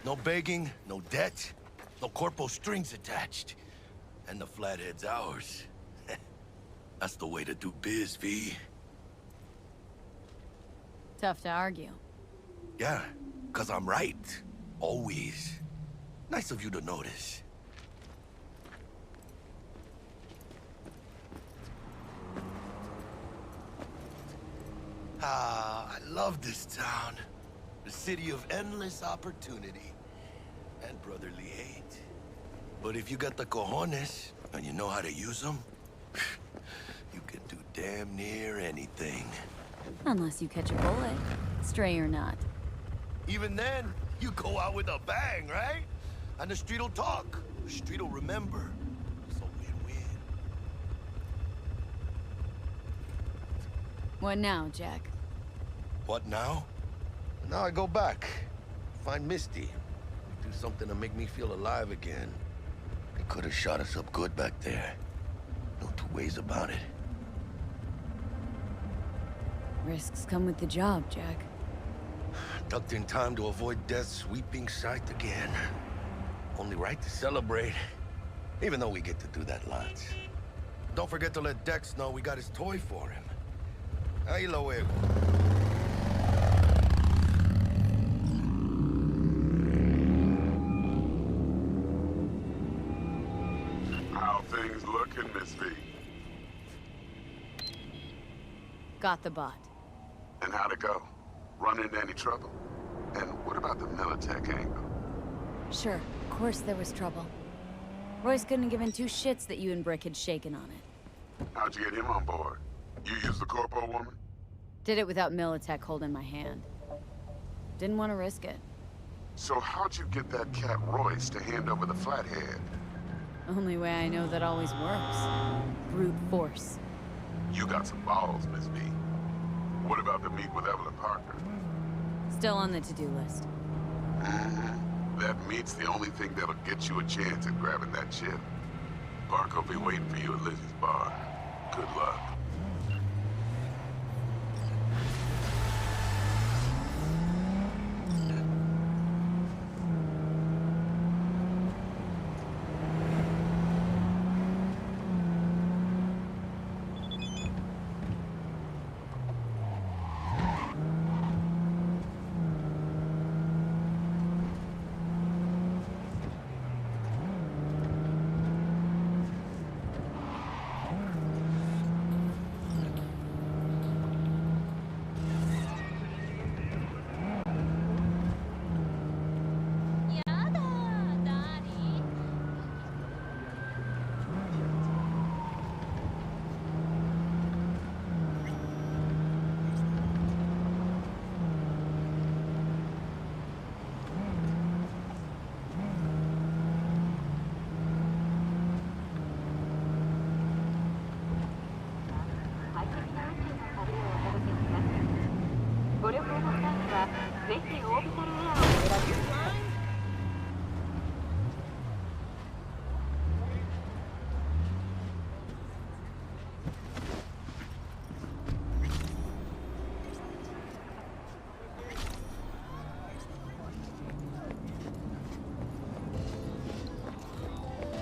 No begging, no debt, no corpo strings attached. And the flathead's ours. That's the way to do biz, V. Tough to argue. Yeah, 'cause I'm right. Always. Nice of you to notice. Ah, I love this town. The city of endless opportunity and brotherly hate. But if you got the cojones and you know how to use them, you can do damn near anything. Unless you catch a bullet, stray or not. Even then, you go out with a bang, right? And the street'll talk. The street'll remember. It's a win-win. What now, Jack? What now? Now I go back. Find Misty. Do something to make me feel alive again. They could have shot us up good back there. No two ways about it. Risks come with the job, Jack. Ducked in time to avoid death's sweeping sight again. Only right to celebrate. Even though we get to do that lots. Don't forget to let Dex know we got his toy for him. Ahí luego. How things looking, Miss V? Got the bot. And how'd it go? Run into any trouble? And what about the Militech angle? Sure, of course there was trouble. Royce couldn't have given two shits that you and Brick had shaken on it. How'd you get him on board? You used the corpo woman? Did it without Militech holding my hand. Didn't want to risk it. So how'd you get that cat Royce to hand over the flathead? Only way I know that always works. Brute force. You got some balls, Miss V. What about the meet with Evelyn Parker? Still on the to-do list. That meet's the only thing that'll get you a chance at grabbing that chip. Parker will be waiting for you at Lizzie's bar. Good luck.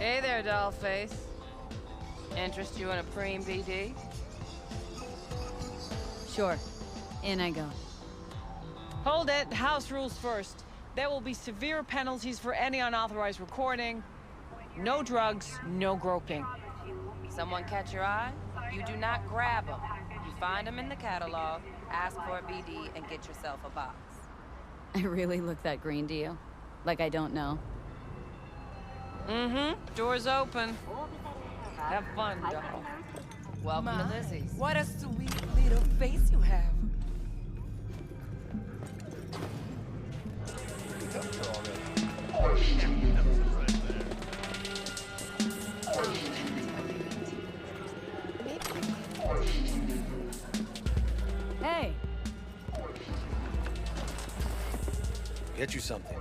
Hey there, dollface. Interest you in a preem BD? Sure. In I go. Hold it. House rules first. There will be severe penalties for any unauthorized recording. No drugs, no groping. Someone catch your eye? You do not grab them. You find them in the catalog, ask for a BD, and get yourself a box. I really look that green to you? Like I don't know? Door's open. Have fun, doll. Welcome to Lizzie's. What a sweet little face you have. Hey! Get you something.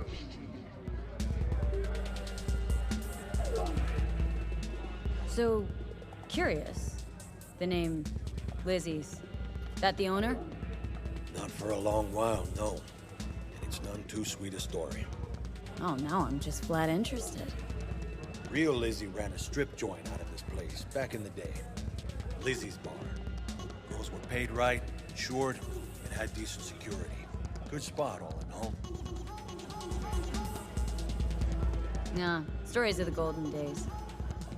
So, curious. The name Lizzie's. That the owner? Not for a long while, no. And it's none too sweet a story. Oh, now I'm just flat interested. Real Lizzie ran a strip joint out of this place back in the day. Lizzie's bar. Girls were paid right, insured, and had decent security. Good spot, all in all. Nah, stories of the golden days.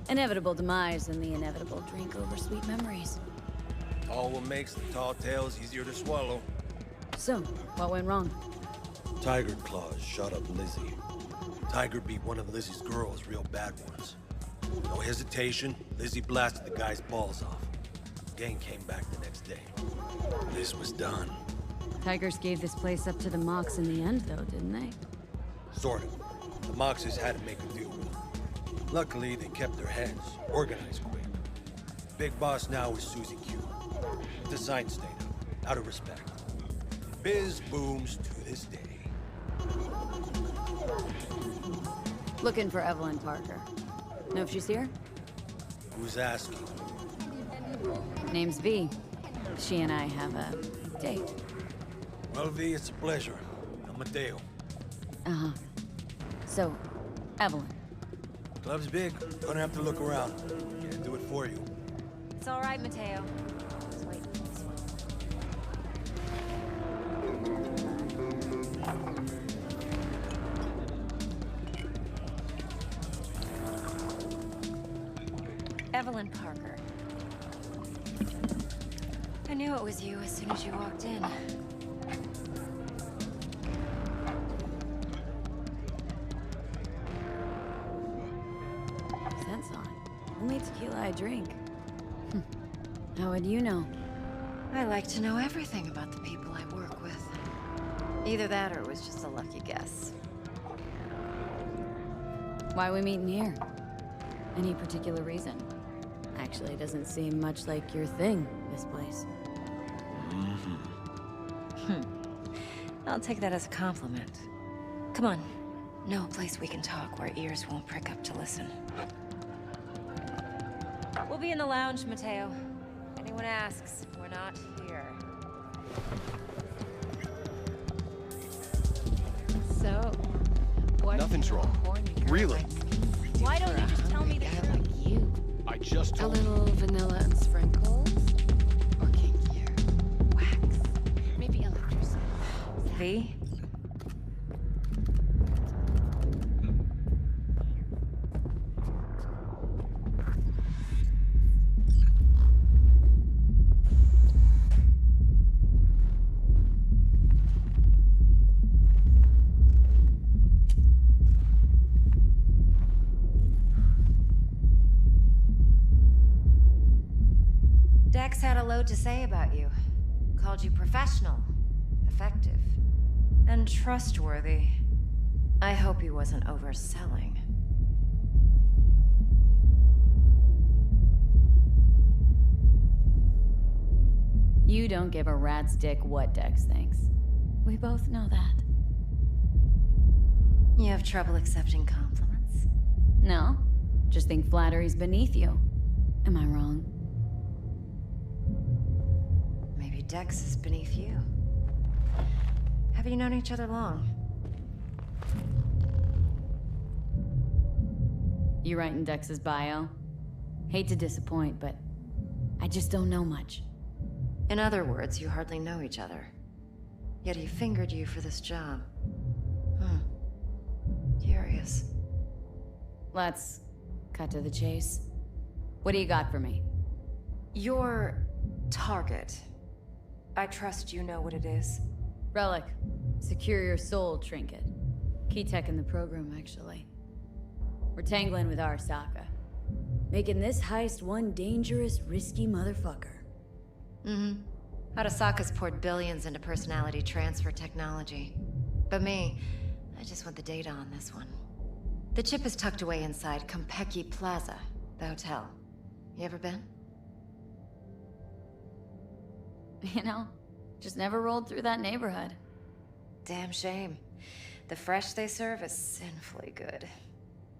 Inevitable demise and the inevitable drink over sweet memories. All what makes the tall tales easier to swallow. So, what went wrong? Tiger Claws shot up Lizzie. Tiger beat one of Lizzie's girls, real bad ones. No hesitation, Lizzie blasted the guy's balls off. Gang came back the next day. Liz was done. Tigers gave this place up to the Mox in the end, though, didn't they? Sort of. The Moxes had to make a deal with them. Luckily, they kept their heads, organized quick. Big boss now is Susie Q. The sign stayed up, out of respect. Biz booms to this day. Looking for Evelyn Parker. Know if she's here? Who's asking? Name's V. She and I have a date. Well, V, it's a pleasure. I'm Mateo. Uh-huh. So, Evelyn. Club's big. Gonna have to look around. Can't do it for you. It's all right, Mateo. Just wait for this one. Evelyn Parker. I knew it was you as soon as you walked in. Scent's on. Only tequila I drink. How would you know? I like to know everything about the people I work with. Either that or it was just a lucky guess. Why we meeting here? Any particular reason? Actually, it doesn't seem much like your thing, this place. I'll take that as a compliment. Come on. No place we can talk where ears won't prick up to listen. We'll be in the lounge, Mateo. Anyone asks, we're not here. So, what? Nothing's wrong. Really? Why don't you just tell me the truth? Like you. I just A told you. little vanilla and sprinkles, or kinkier, wax, maybe electricity. V? Dex had a load to say about you. Called you professional, effective, and trustworthy. I hope he wasn't overselling. You don't give a rat's dick what Dex thinks. We both know that. You have trouble accepting compliments? No, just think flattery's beneath you. Am I wrong? Maybe Dex is beneath you. Have you known each other long? You writing Dex's bio? Hate to disappoint, but I just don't know much. In other words, you hardly know each other. Yet he fingered you for this job. Curious. Let's cut to the chase. What do you got for me? Your target. I trust you know what it is. Relic. Secure your soul trinket. Key tech in the program, actually. We're tangling with Arasaka. Making this heist one dangerous, risky motherfucker. Arasaka's poured billions into personality transfer technology. But me, I just want the data on this one. The chip is tucked away inside Konpeki Plaza, the hotel. You ever been? You know, just never rolled through that neighborhood. Damn shame. The fresh they serve is sinfully good.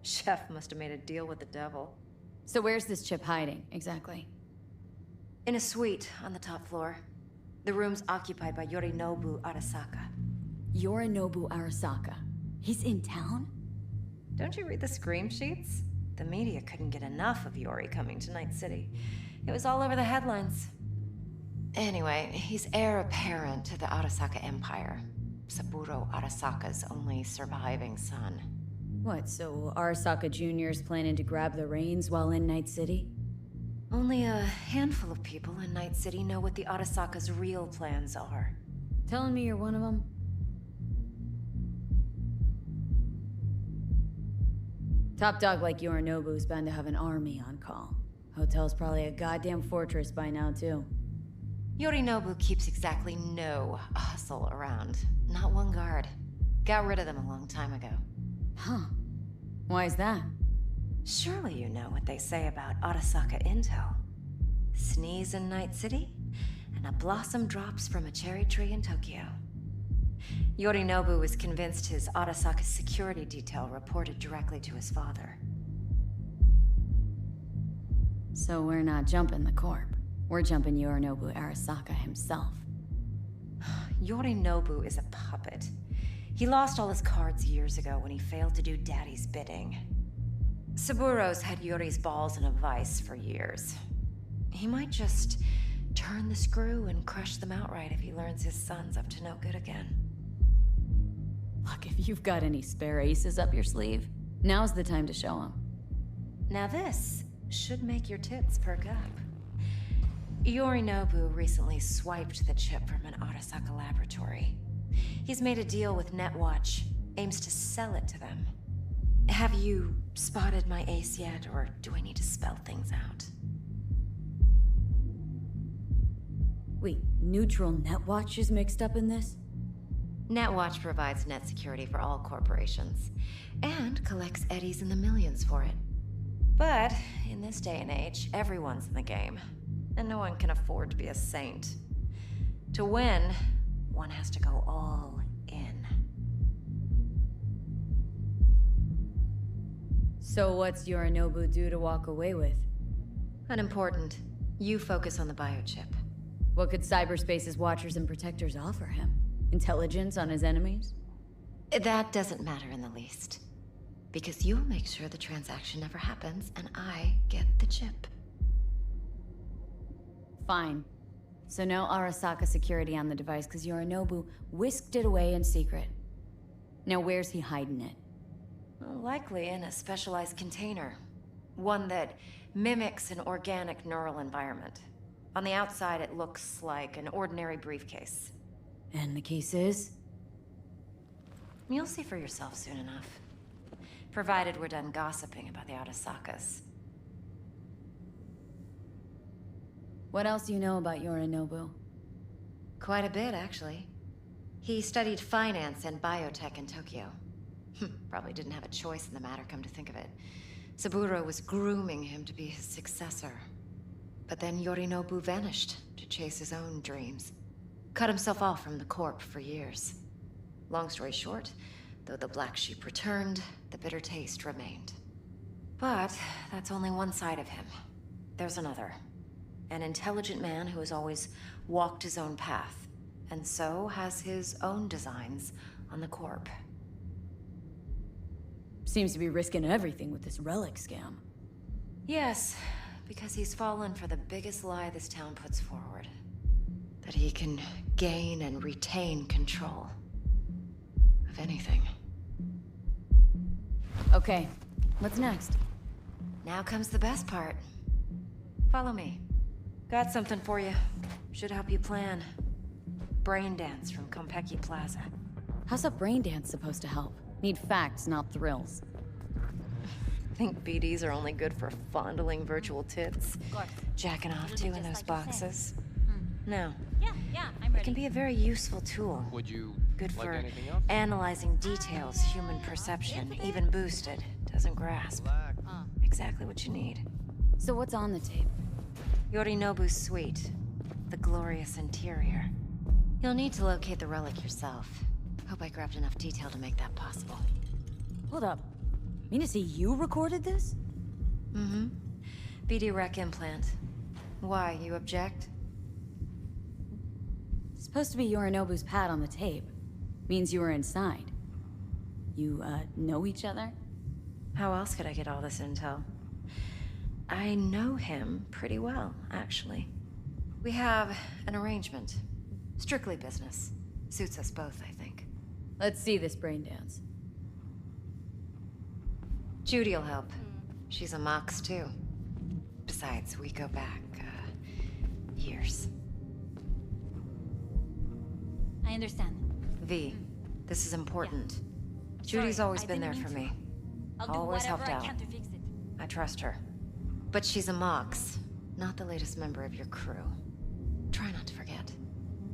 Chef must have made a deal with the devil. So where's this chip hiding, exactly? In a suite on the top floor. The room's occupied by Yorinobu Arasaka. Yorinobu Arasaka. He's in town? Don't you read the scream sheets? The media couldn't get enough of Yori coming to Night City. It was all over the headlines. Anyway, he's heir apparent to the Arasaka Empire. Saburo Arasaka's only surviving son. What, so Arasaka Jr.'s planning to grab the reins while in Night City? Only a handful of people in Night City know what the Arasaka's real plans are. Telling me you're one of them? Top dog like Yorinobu's bound to have an army on call. Hotel's probably a goddamn fortress by now, too. Yorinobu keeps exactly no hustle around. Not one guard. Got rid of them a long time ago. Huh. Why is that? Surely you know what they say about Arasaka intel. Sneeze in Night City, and a blossom drops from a cherry tree in Tokyo. Yorinobu was convinced his Arasaka security detail reported directly to his father. So we're not jumping the corp. We're jumping Yorinobu Arasaka himself. Yorinobu is a puppet. He lost all his cards years ago when he failed to do Daddy's bidding. Saburo's had Yori's balls in a vice for years. He might just turn the screw and crush them outright if he learns his son's up to no good again. Look, if you've got any spare aces up your sleeve, now's the time to show them. Now this should make your tits perk up. Yorinobu recently swiped the chip from an Arasaka laboratory. He's made a deal with Netwatch, aims to sell it to them. Have you spotted my ace yet, or do I need to spell things out? Wait, neutral Netwatch is mixed up in this? Netwatch provides net security for all corporations, and collects eddies in the millions for it. But in this day and age, everyone's in the game, and no one can afford to be a saint. To win, one has to go all in. So what's Yorinobu due to walk away with? Unimportant. You focus on the biochip. What could cyberspace's watchers and protectors offer him? Intelligence on his enemies? That doesn't matter in the least. Because you'll make sure the transaction never happens, and I get the chip. Fine. So no Arasaka security on the device because Yorinobu whisked it away in secret. Now where's he hiding it? Well, likely in a specialized container. One that mimics an organic neural environment. On the outside, it looks like an ordinary briefcase. And the case is? You'll see for yourself soon enough. Provided we're done gossiping about the Arasakas. What else do you know about Yorinobu? Quite a bit, actually. He studied finance and biotech in Tokyo. Probably didn't have a choice in the matter, come to think of it. Saburo was grooming him to be his successor. But then Yorinobu vanished to chase his own dreams. Cut himself off from the Corp for years. Long story short, though the black sheep returned, the bitter taste remained. But that's only one side of him. There's another. An intelligent man who has always walked his own path, and so has his own designs on the Corp. Seems to be risking everything with this relic scam. Yes, because he's fallen for the biggest lie this town puts forward. That he can gain and retain control of anything. Okay, what's next? Now comes the best part. Follow me. Got something for you. Should help you plan. Brain dance from Konpeki Plaza. How's a brain dance supposed to help? Need facts, not thrills. Think BDs are only good for fondling virtual tits? Jacking off to in those boxes? No. It can be a very useful tool. Would you Good like for anything else? analyzing details human perception, even boosted, doesn't grasp. Exactly what you need. So what's on the tape? Yorinobu's suite. The glorious interior. You'll need to locate the relic yourself. Hope I grabbed enough detail to make that possible. Hold up. Mean to say you recorded this? Mm-hmm. BD rec implant. Why, you object? It's supposed to be Yorinobu's pad on the tape. Means you were inside. You, know each other? How else could I get all this intel? I know him pretty well, actually. We have an arrangement. Strictly business. Suits us both, I think. Let's see this brain dance. Judy'll help. She's a Mox, too. Besides, we go back, years. I understand. V, this is important. Judy's always been there for me. Always helped out. I trust her. But she's a Mox, not the latest member of your crew. Try not to forget.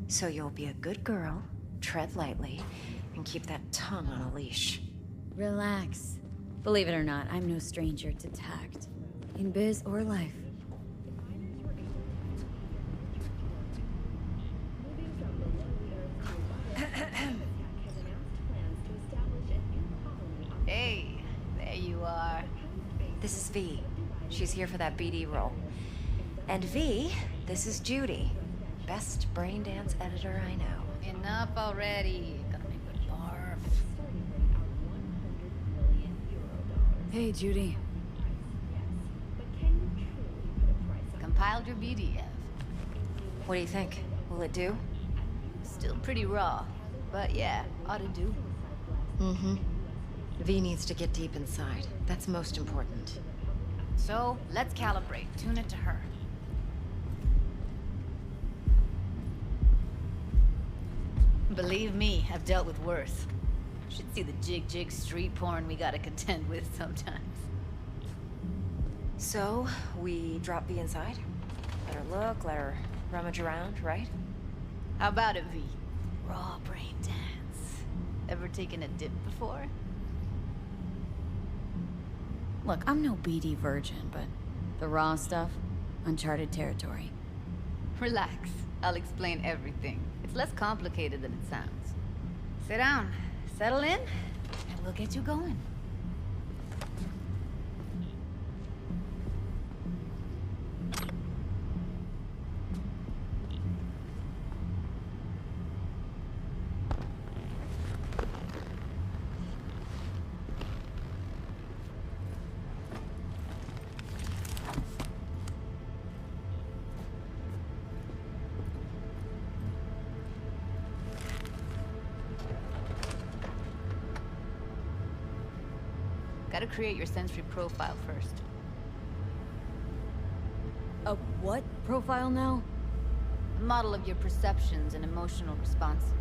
So you'll be a good girl, tread lightly, and keep that tongue on a leash. Relax. Believe it or not, I'm no stranger to tact. In biz or life. Hey, there you are. This is V. She's here for that BD role. And V, this is Judy. Best brain dance editor I know. Enough already. Gonna make me barf. Hey, Judy. Compiled your BDF. What do you think? Will it do? Still pretty raw, but yeah, ought to do. Mm-hmm. V needs to get deep inside. That's most important. So, let's calibrate. Tune it to her. Believe me, I've dealt with worse. Should see the jig street porn we gotta contend with sometimes. So, we drop V inside? Let her look, let her rummage around, right? How about it, V? Raw brain dance. Ever taken a dip before? Look, I'm no BD virgin, but the raw stuff, uncharted territory. Relax. I'll explain everything. It's less complicated than it sounds. Sit down, settle in, and we'll get you going. Gotta create your sensory profile first. A what profile now? A model of your perceptions and emotional responses.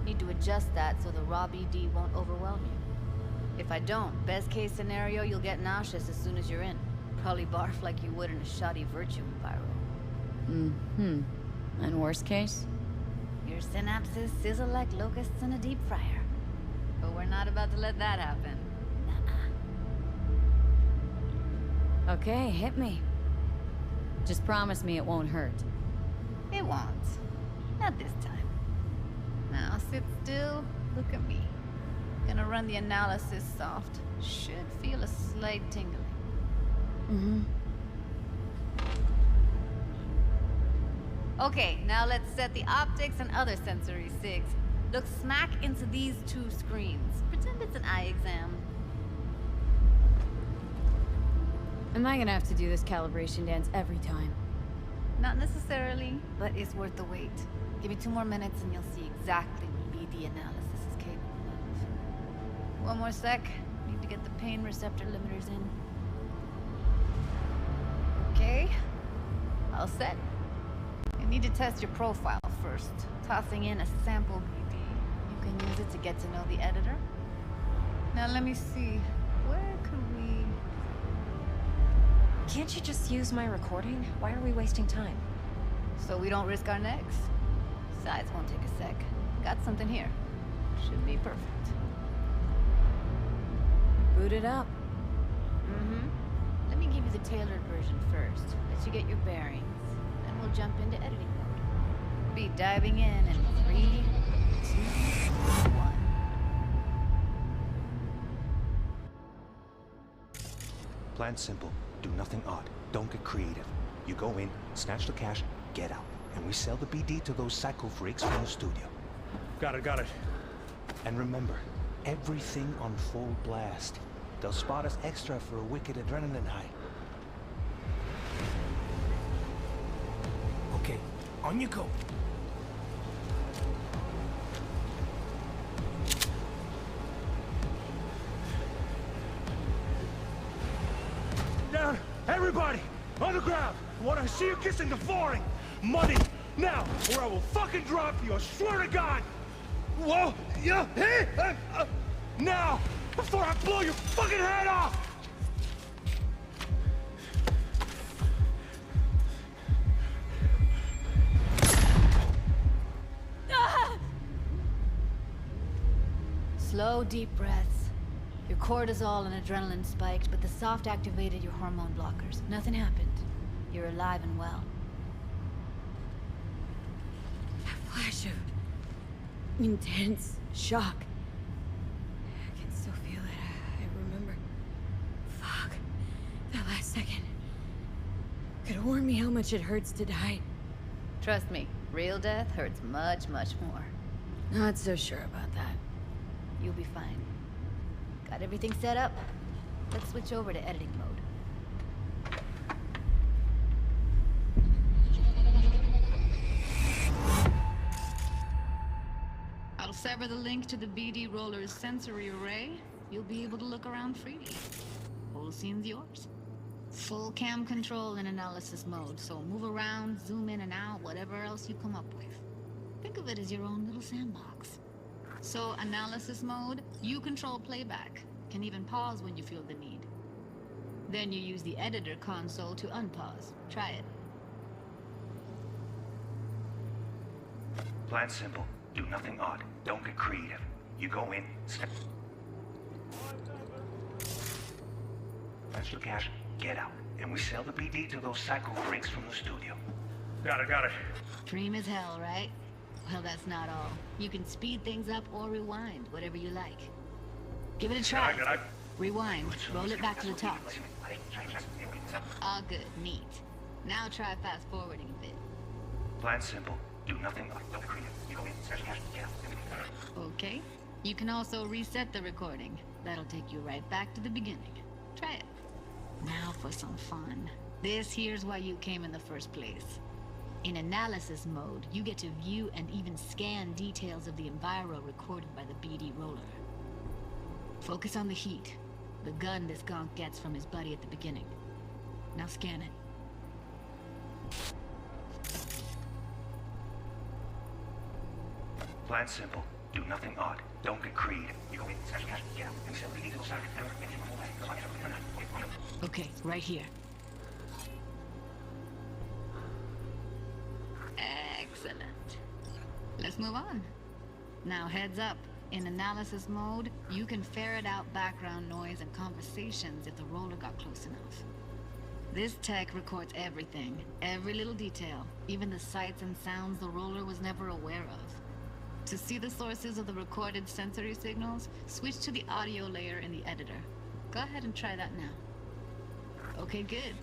Need to adjust that so the raw BD won't overwhelm you. If I don't, best case scenario, you'll get nauseous as soon as you're in. Probably barf like you would in a shoddy virtue enviro. Mm-hmm. And worst case? Your synapses sizzle like locusts in a deep fryer. But we're not about to let that happen. Okay, hit me. Just promise me it won't hurt. It won't. Not this time. Now sit still, look at me. Gonna run the analysis soft. Should feel a slight tingling. Mm-hmm. Okay, now let's set the optics and other sensory sigs. Look smack into these two screens. Pretend it's an eye exam. Am I gonna have to do this calibration dance every time? Not necessarily, but it's worth the wait. Give me 2 more minutes and you'll see exactly what BD analysis is capable of. 1 more sec. Need to get the pain receptor limiters in. Okay. All set. You need to test your profile first. Tossing in a sample BD. You can use it to get to know the editor. Now let me see. Where could we... Can't you just use my recording? Why are we wasting time? So we don't risk our necks. Besides, won't take a sec. Got something here. Should be perfect. Boot it up. Mm-hmm. Let me give you the tailored version first. Let you get your bearings. Then we'll jump into editing mode. Be diving in 3, 2, 1. Plan simple. Do nothing odd. Don't get creative. You go in, snatch the cash, get out. And we sell the BD to those psycho freaks from the studio. Got it. And remember, everything on full blast. They'll spot us extra for a wicked adrenaline high. Okay, on you go. Down! Everybody! On the ground! I want to see you kissing the flooring! Money! Now! Or I will fucking drop you, I swear to God! Whoa! Yeah! Hey! Now! Before I blow your fucking head off! Slow, deep breaths. Your cortisol and adrenaline spiked, but the soft activated your hormone blockers. Nothing happened. You're alive and well. A flash of intense shock. I can still feel it. I remember. Fuck. That last second. Could have warned me how much it hurts to die. Trust me, real death hurts much, much more. Not so sure about that. You'll be fine. Got everything set up? Let's switch over to editing mode. I'll sever the link to the BD Roller's sensory array. You'll be able to look around freely. Whole scene's yours. Full cam control in analysis mode, so move around, zoom in and out, whatever else you come up with. Think of it as your own little sandbox. So, analysis mode, you control playback. Can even pause when you feel the need. Then you use the editor console to unpause. Try it. Plan simple. Do nothing odd. Don't get creative. You go in, snatch the cash, get out. And we sell the BD to those psycho freaks from the studio. Got it. Dream as hell, right? Well, that's not all. You can speed things up or rewind, whatever you like. Give it a try. Rewind. Roll it back to the top. All good. Neat. Now try fast forwarding a bit. Plan simple. Do nothing odd. Don't get creative. You go in, snatch the cash, get out. Okay. You can also reset the recording. That'll take you right back to the beginning. Try it. Now for some fun. This here's why you came in the first place. In analysis mode, you get to view and even scan details of the enviro recorded by the BD Roller. Focus on the heat, the gun this gonk gets from his buddy at the beginning. Now scan it. Plan simple. Do nothing odd. Don't get creative. You go in, snatch the cash, get out. And we sell the BD to those psycho freaks. Okay, right here. Excellent. Let's move on. Now heads up. In analysis mode, you can ferret out background noise and conversations if the roller got close enough. This tech records everything, every little detail, even the sights and sounds the roller was never aware of. To see the sources of the recorded sensory signals, switch to the audio layer in the editor. Go ahead and try that now. Okay, good.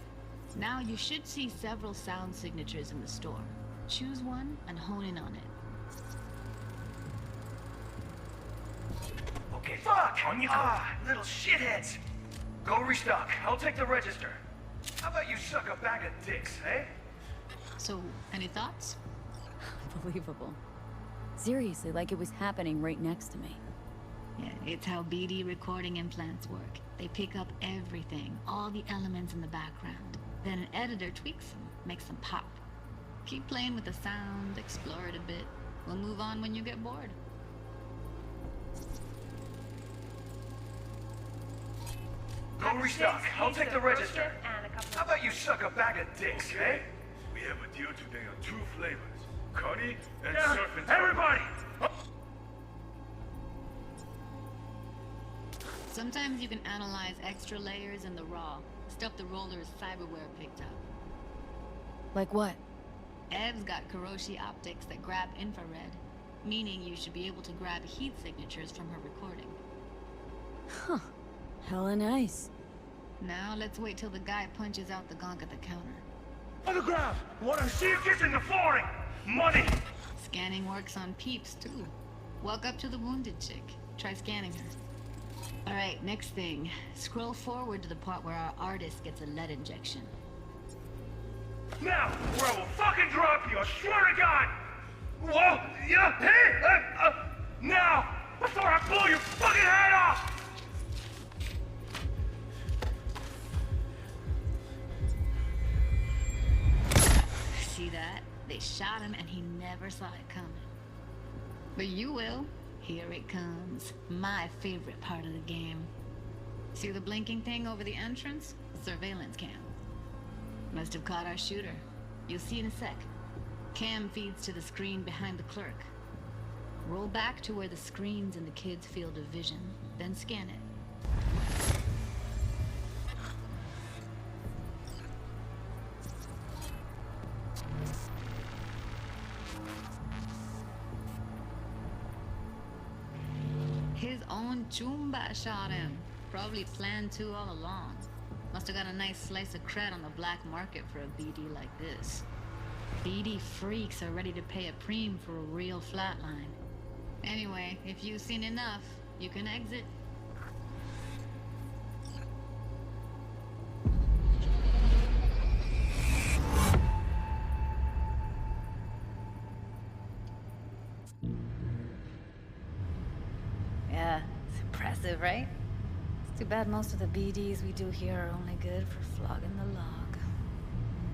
Now you should see several sound signatures in the store. Choose one and hone in on it. Okay, fuck! On you go! Little shitheads! Go restock. I'll take the register. How about you suck a bag of dicks, eh? So, any thoughts? Unbelievable. Seriously, like it was happening right next to me. Yeah, it's how BD recording implants work. They pick up everything, all the elements in the background. Then an editor tweaks them, makes them pop. Keep playing with the sound, explore it a bit. We'll move on when you get bored. Go restock. I'll take the register. How about you suck a bag of dicks, eh? We have a deal today on 2 flavors. Connie and Surf and Turf. Everybody! Sometimes you can analyze extra layers in the raw, stuff the roller's cyberware picked up. Like what? Ev's got Kiroshi optics that grab infrared, meaning you should be able to grab heat signatures from her recording. Huh. Hella nice. Now let's wait till the guy punches out the gonk at the counter. On the ground! Want to see you kissing the flooring! Money! Scanning works on peeps, too. Walk up to the wounded chick. Try scanning her. Alright, next thing. Scroll forward to the part where our artist gets a lead injection. Now, or I will fucking drop you, I swear to God! Whoa, yeah, hey, now, before I blow your fucking head off! See that? They shot him and he never saw it coming. But you will. Here it comes. My favorite part of the game. See the blinking thing over the entrance? Surveillance cam. Must have caught our shooter. You'll see in a sec. Cam feeds to the screen behind the clerk. Roll back to where the screen's in the kid's field of vision, then scan it. His own Chumba shot him. Probably planned to all along. Must have got a nice slice of cred on the black market for a BD like this. BD freaks are ready to pay a preem for a real flatline. Anyway, if you've seen enough, you can exit. Yeah, it's impressive, right? It's too bad most of the BDs we do here are only good for flogging the log.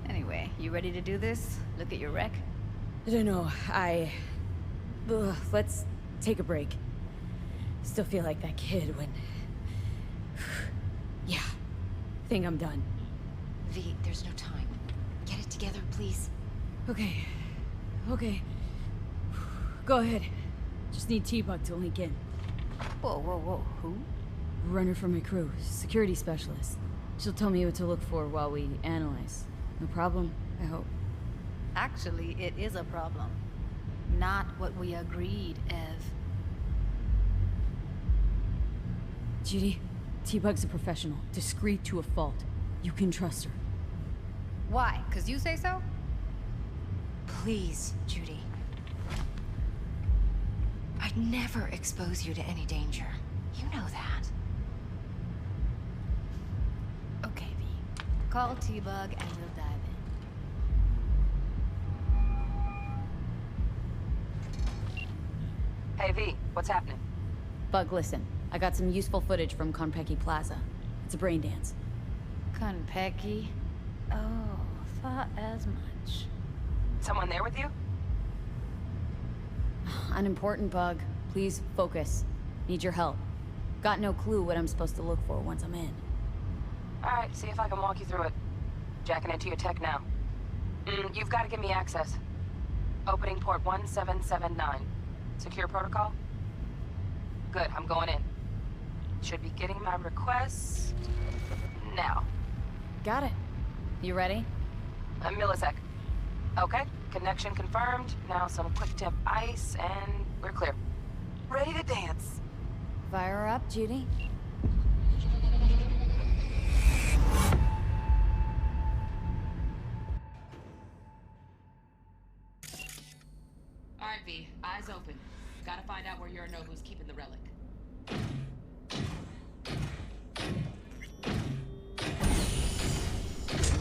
Anyway, you ready to do this? Look at your rec? I don't know, let's take a break. Still feel like that kid when... Yeah, think I'm done. V, there's no time. Get it together, please. Okay. Go ahead. Just need T-Bug to link in. Whoa, who? Runner for my crew, security specialist. She'll tell me what to look for while we analyze. No problem, I hope. Actually, it is a problem. Not what we agreed, Ev. Judy, T-Bug's a professional, discreet to a fault. You can trust her. Why? 'Cause you say so? Please, Judy. I'd never expose you to any danger. You know that. Okay, V. Call T-Bug and we'll dive in. Hey, V, what's happening? Bug, listen. I got some useful footage from Konpeki Plaza. It's a brain dance. Konpeki? Oh, thought as much. Someone there with you? Unimportant, Bug. Please focus. Need your help. Got no clue what I'm supposed to look for once I'm in. Alright, see if I can walk you through it. Jacking into your tech now. You've got to give me access. Opening port 1779. Secure protocol? Good, I'm going in. Should be getting my request... now. Got it. You ready? A millisec. Okay, connection confirmed. Now some quick tip ice, and we're clear. Ready to dance. Fire her up, Judy. Alright, V. Eyes open. Gotta find out where Yorinobu's keeping the relic.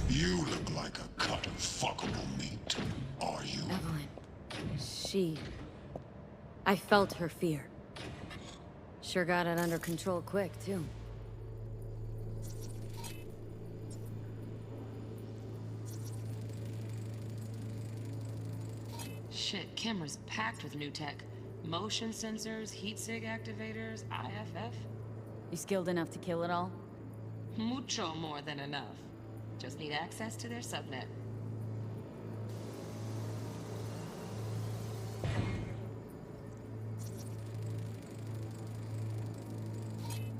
You look like a cut of fuckable meat. Are you? Evelyn. I felt her fear. Sure got it under control quick, too. Shit, camera's packed with new tech. Motion sensors, heat sig activators, IFF. You skilled enough to kill it all? Mucho more than enough. Just need access to their subnet.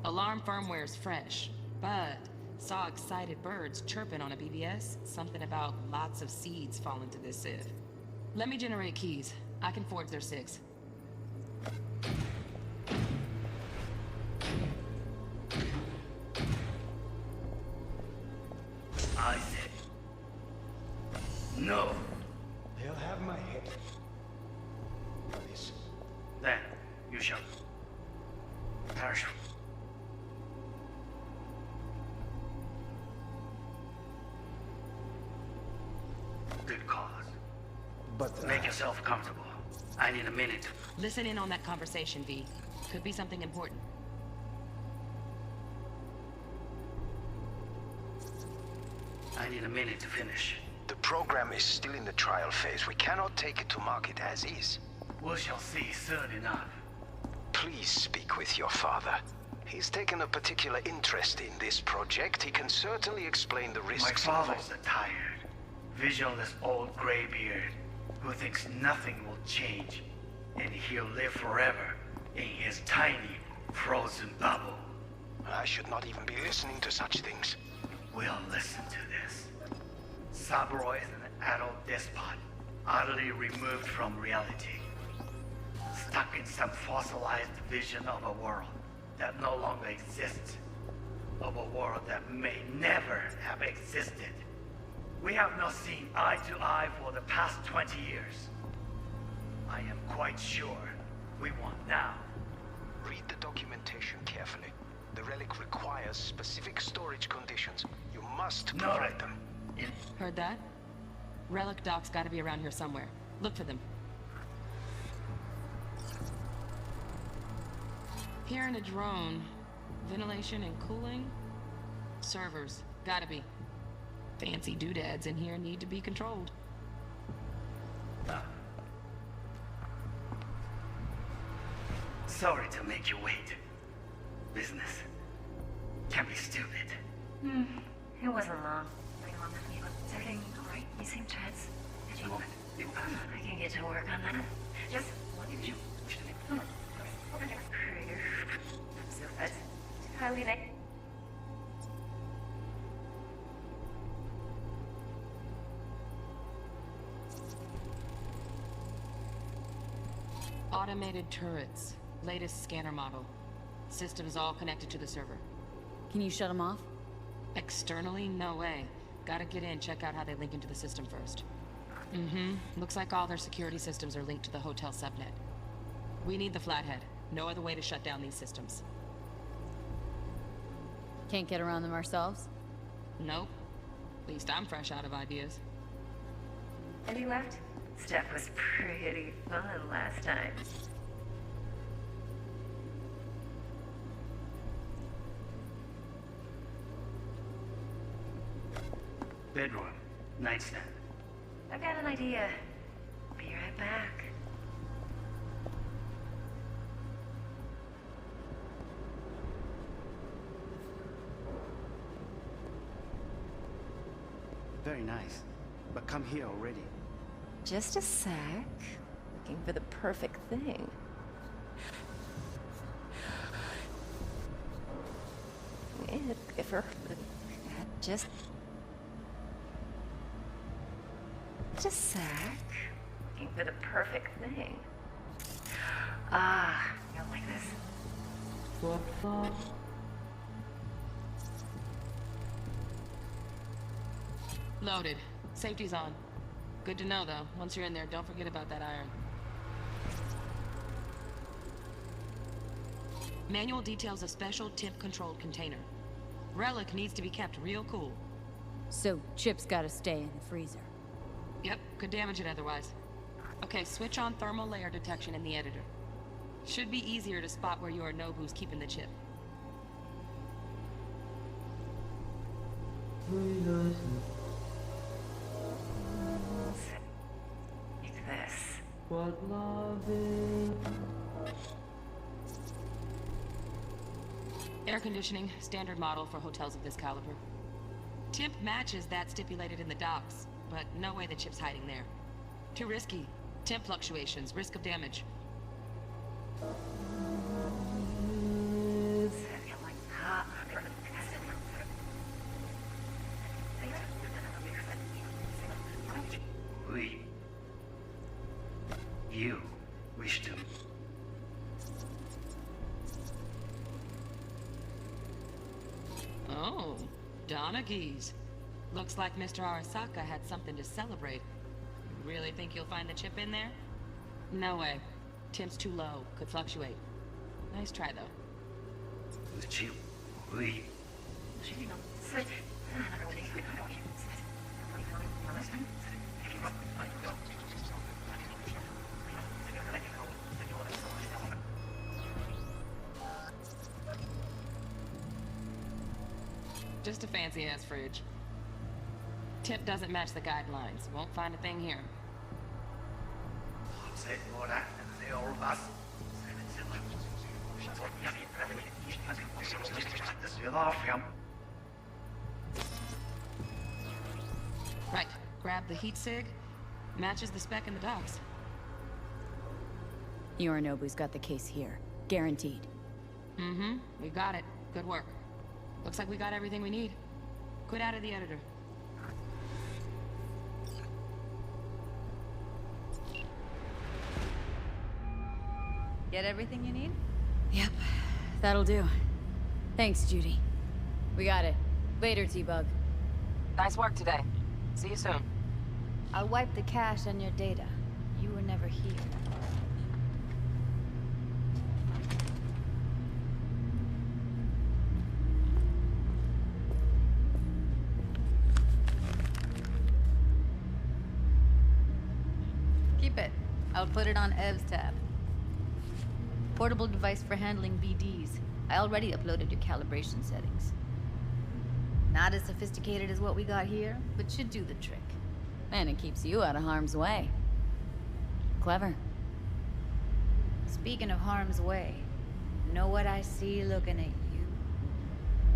Alarm firmware's fresh, but saw excited birds chirping on a BBS. Something about lots of seeds falling to this sieve. Let me generate keys. I can forge their SIGs. I said no. They'll have my head. For this. Then, you shall. But make yourself comfortable. I need a minute. Listen in on that conversation, V. Could be something important. I need a minute to finish. the program is still in the trial phase. We cannot take it to market as is. We shall see soon enough. Please speak with your father. He's taken a particular interest in this project. He can certainly explain the risks. My father's a tired, visionless old graybeard who thinks nothing will change, and he'll live forever in his tiny, frozen bubble. I should not even be listening to such things. We'll listen to this. Saburo is an adult despot, utterly removed from reality. Stuck in some fossilized vision of a world that no longer exists. Of a world that may never have existed. We have not seen eye to eye for the past 20 years. I am quite sure we want now. Read the documentation carefully. The relic requires specific storage conditions. You must provide them. Heard that? Relic doc's gotta be around here somewhere. Look for them. Hearing a drone. Ventilation and cooling? Servers. Gotta be. Fancy doodads in here need to be controlled. Sorry to make you wait. Business can be stupid. It wasn't long. Is everything alright? You seem tense. I can get to work on that. Just what did you? How we make? Automated turrets. Latest scanner model. Systems all connected to the server. Can you shut them off? Externally? No way. Gotta get in, check out how they link into the system first. Looks like all their security systems are linked to the hotel subnet. We need the flathead. No other way to shut down these systems. Can't get around them ourselves? Nope. At least I'm fresh out of ideas. And he left? Stuff was pretty fun last time. Bedroom, nightstand. I've got an idea. Be right back. Very nice. But come here already. Just a sec. Looking for the perfect thing. If her... Just a sec. Looking for the perfect thing. Ah, you'll like this. Loaded. Safety's on. Good to know, though. Once you're in there, don't forget about that iron. Manual details a special temp-controlled container. Relic needs to be kept real cool. So, Chip's gotta stay in the freezer. Yep, could damage it otherwise. Okay, switch on thermal layer detection in the editor. Should be easier to spot where Yorinobu's keeping the chip. This. What love is. Air conditioning, standard model for hotels of this caliber. Temp matches that stipulated in the docs, but no way the chip's hiding there. Too risky. Temp fluctuations, risk of damage. You wish to... Oh, Donaghys. Looks like Mr. Arasaka had something to celebrate. You really think you'll find the chip in there? No way. Temp's too low. Could fluctuate. Nice try, though. The chip... We... just a fancy-ass fridge. Tip doesn't match the guidelines. Won't find a thing here. Right. Grab the heat sig. Matches the spec in the docs. Yorinobu's got the case here. Guaranteed. Mm-hmm. We got it. Good work. Looks like we got everything we need. Quit out of the editor. Get everything you need? Yep. That'll do. Thanks, Judy. We got it. Later, T-Bug. Nice work today. See you soon. I'll wipe the cache on your data. You were never here. Keep it. I'll put it on Ev's tab. Portable device for handling BDs. I already uploaded your calibration settings. Not as sophisticated as what we got here, but should do the trick. And it keeps you out of harm's way. Clever. Speaking of harm's way, know what I see looking at you?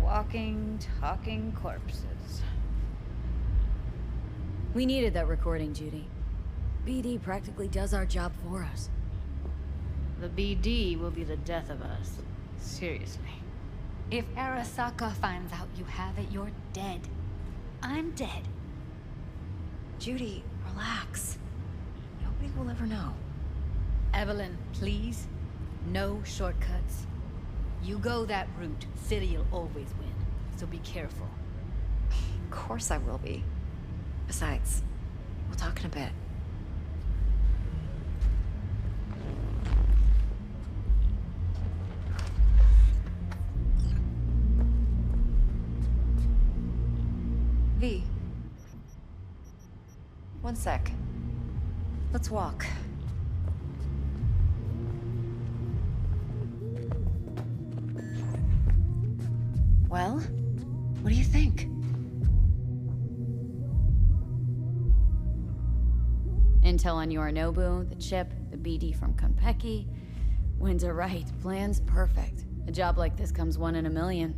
Walking, talking corpses. We needed that recording, Judy. BD practically does our job for us. The BD will be the death of us. Seriously. If Arasaka finds out you have it, you're dead. I'm dead. Judy, relax. Nobody will ever know. Evelyn, please. No shortcuts. You go that route, City'll always win. So be careful. Of course I will be. Besides, we'll talk in a bit. V. One sec. Let's walk. Well, what do you think? Intel on Yorinobu, the chip, the BD from Konpeki. Winds right, plan's perfect. A job like this comes 1 in a million.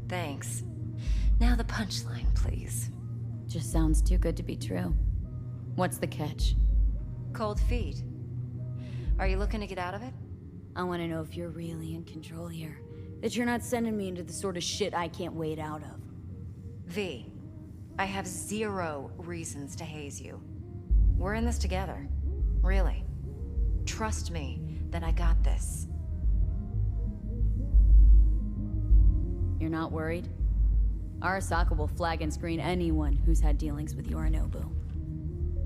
Thanks. Now the punchline, please. Just sounds too good to be true. What's the catch? Cold feet. Are you looking to get out of it? I want to know if you're really in control here. That you're not sending me into the sort of shit I can't wade out of. V, I have 0 reasons to haze you. We're in this together. Really. Trust me that I got this. You're not worried? Arasaka will flag and screen anyone who's had dealings with Yorinobu.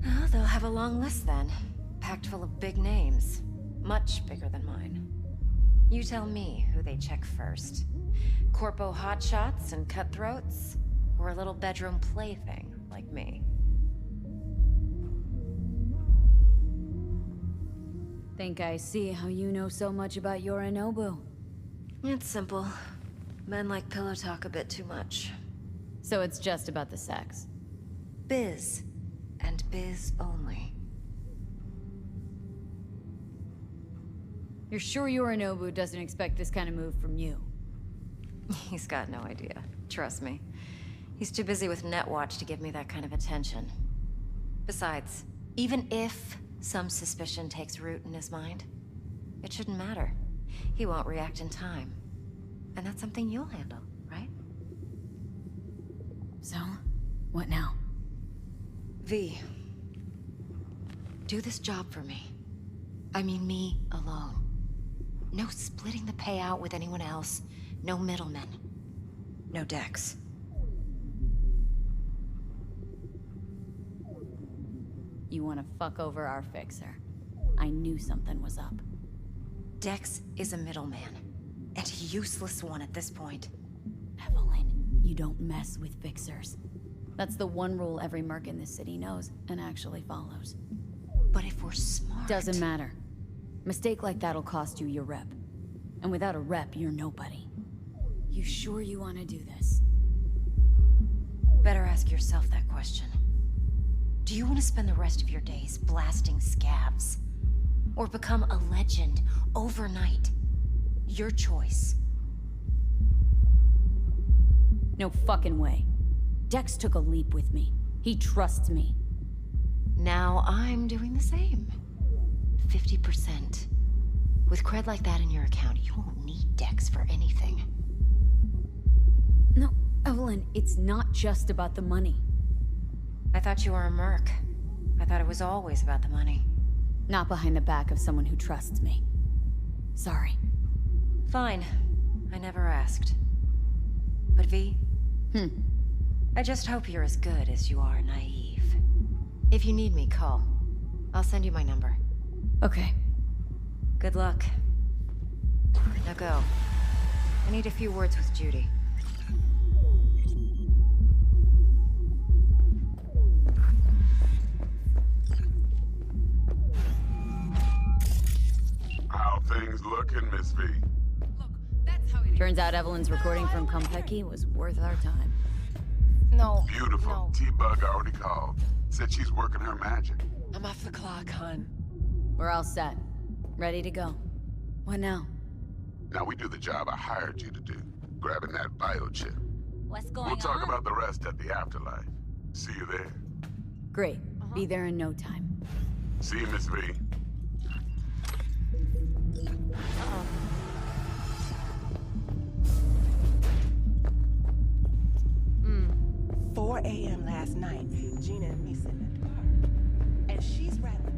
Oh, they'll have a long list then. Packed full of big names. Much bigger than mine. You tell me who they check first. Corpo hotshots and cutthroats? Or a little bedroom plaything like me? Think I see how you know so much about Yorinobu. It's simple. Men like pillow talk a bit too much. So it's just about the sex. Biz. And biz only. You're sure Yorinobu doesn't expect this kind of move from you? He's got no idea. Trust me. He's too busy with Netwatch to give me that kind of attention. Besides, even if some suspicion takes root in his mind, it shouldn't matter. He won't react in time. And that's something you'll handle, right? So, what now? V. Do this job for me. I mean me alone. No splitting the payout with anyone else. No middlemen. No Dex. You want to fuck over our fixer. I knew something was up. Dex is a middleman. And a useless one at this point. Evelyn, you don't mess with fixers. That's the one rule every merc in this city knows and actually follows. But if we're smart... Doesn't matter. Mistake like that'll cost you your rep. And without a rep, you're nobody. You sure you want to do this? Better ask yourself that question. Do you want to spend the rest of your days blasting scabs? Or become a legend overnight? Your choice. No fucking way. Dex took a leap with me. He trusts me. Now I'm doing the same. 50%. With cred like that in your account, you won't need Dex for anything. No, Evelyn, it's not just about the money. I thought you were a merc. I thought it was always about the money. Not behind the back of someone who trusts me. Sorry. Fine. I never asked. But V? I just hope you're as good as you are naive. If you need me, call. I'll send you my number. Okay. Good luck. Now go. I need a few words with Judy. How things looking, Miss V? Turns out Evelyn's recording from Konpeki was worth our time. No. Beautiful. No. T-Bug already called. Said she's working her magic. I'm off the clock, hon. We're all set. Ready to go. What now? Now we do the job I hired you to do. Grabbing that biochip. What's going We'll talk about the rest at the afterlife. See you there. Great. Be there in no time. See you, Miss V. 4 a.m. last night, Gina and me sitting at the bar. And she's rattling